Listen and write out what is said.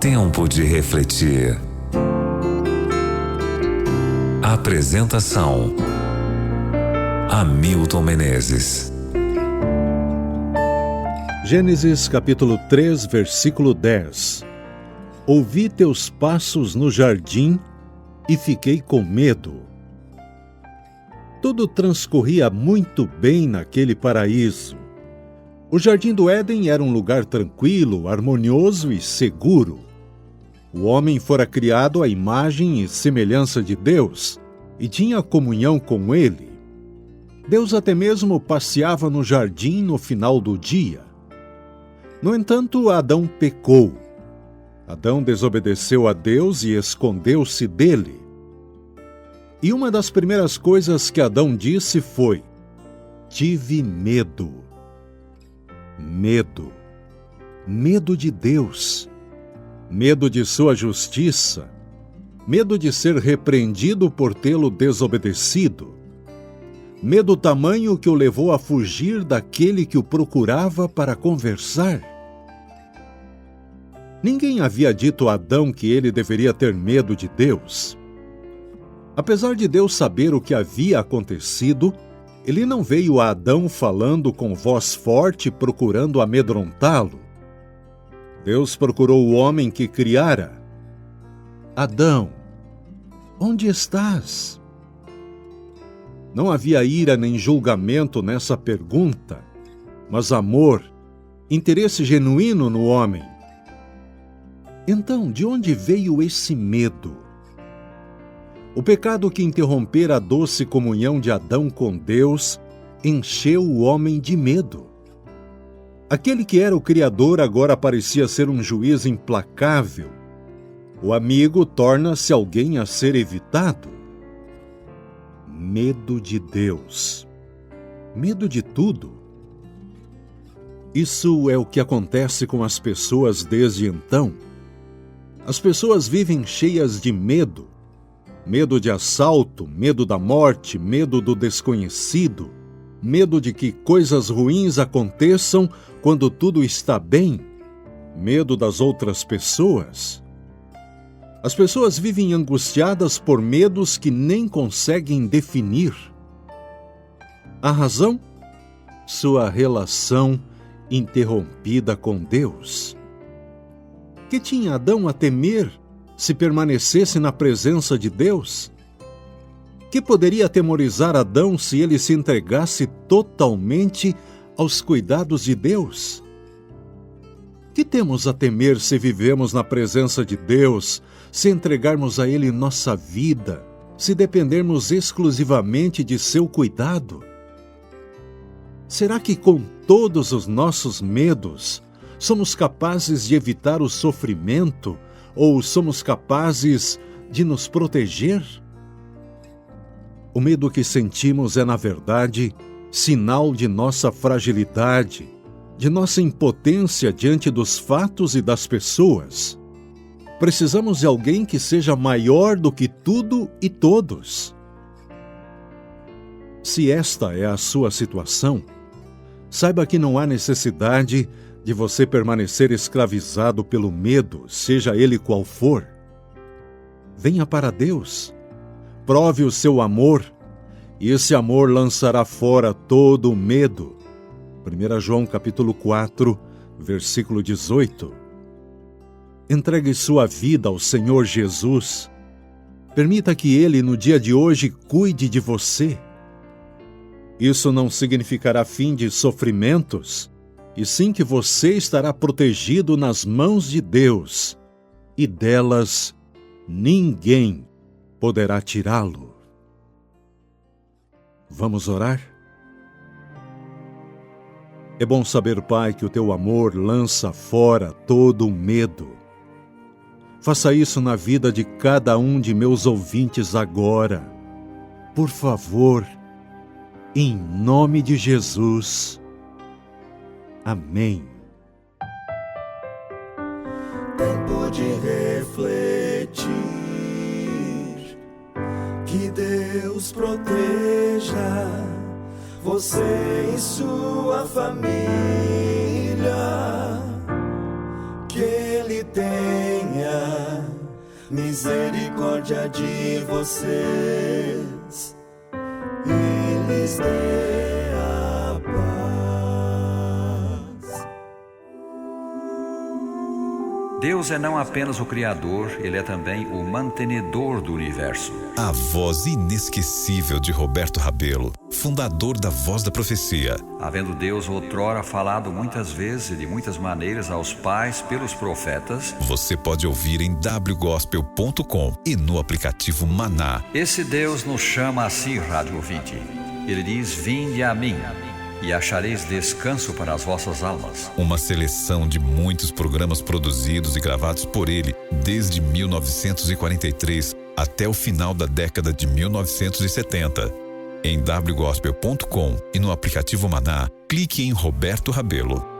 Tempo de refletir. Apresentação: Hamilton Menezes. Gênesis capítulo 3, versículo 10. Ouvi teus passos no jardim e fiquei com medo. Tudo transcorria muito bem naquele paraíso. O Jardim do Éden era um lugar tranquilo, harmonioso e seguro. O homem fora criado à imagem e semelhança de Deus e tinha comunhão com Ele. Deus até mesmo passeava no jardim no final do dia. No entanto, Adão pecou. Adão desobedeceu a Deus e escondeu-se dele. E uma das primeiras coisas que Adão disse foi: tive medo. Medo. Medo de Deus. Medo de sua justiça. Medo de ser repreendido por tê-lo desobedecido. Medo tamanho que o levou a fugir daquele que o procurava para conversar. Ninguém havia dito a Adão que ele deveria ter medo de Deus. Apesar de Deus saber o que havia acontecido, ele não veio a Adão falando com voz forte, procurando amedrontá-lo. Deus procurou o homem que criara. Adão, onde estás? Não havia ira nem julgamento nessa pergunta, mas amor, interesse genuíno no homem. Então, de onde veio esse medo? O pecado que interrompera a doce comunhão de Adão com Deus encheu o homem de medo. Aquele que era o Criador agora parecia ser um juiz implacável. O amigo torna-se alguém a ser evitado. Medo de Deus. Medo de tudo. Isso é o que acontece com as pessoas desde então. As pessoas vivem cheias de medo. Medo de assalto, medo da morte, medo do desconhecido, medo de que coisas ruins aconteçam quando tudo está bem, medo das outras pessoas. As pessoas vivem angustiadas por medos que nem conseguem definir. A razão? Sua relação interrompida com Deus. Que tinha Adão a temer se permanecesse na presença de Deus? Que poderia atemorizar Adão se ele se entregasse totalmente aos cuidados de Deus? Que temos a temer se vivemos na presença de Deus, se entregarmos a Ele nossa vida, se dependermos exclusivamente de seu cuidado? Será que com todos os nossos medos somos capazes de evitar o sofrimento ou somos capazes de nos proteger? O medo que sentimos é, na verdade, sinal de nossa fragilidade, de nossa impotência diante dos fatos e das pessoas. Precisamos de alguém que seja maior do que tudo e todos. Se esta é a sua situação, saiba que não há necessidade de você permanecer escravizado pelo medo, seja ele qual for. Venha para Deus, prove o seu amor, e esse amor lançará fora todo o medo. 1 João capítulo 4, versículo 18. Entregue sua vida ao Senhor Jesus. Permita que Ele, no dia de hoje, cuide de você. Isso não significará fim de sofrimentos, e sim que você estará protegido nas mãos de Deus, e delas ninguém poderá tirá-lo. Vamos orar? É bom saber, Pai, que o teu amor lança fora todo o medo. Faça isso na vida de cada um de meus ouvintes agora. Por favor, em nome de Jesus. Amém. Tempo de refletir, que Deus proteja você e sua família, que Ele tenha misericórdia de vocês e lhes dê a paz. Deus é não apenas o Criador, Ele é também o mantenedor do universo. A voz inesquecível de Roberto Rabelo, fundador da Voz da Profecia. Havendo Deus outrora falado muitas vezes e de muitas maneiras aos pais pelos profetas, Você pode ouvir em wgospel.com e no aplicativo Maná. esse Deus nos chama a si, rádio ouvinte. Ele diz: vinde a mim, e achareis descanso para as vossas almas. Uma seleção de muitos programas produzidos e gravados por ele desde 1943 até o final da década de 1970. Em wgospel.com e no aplicativo Maná, clique em Roberto Rabelo.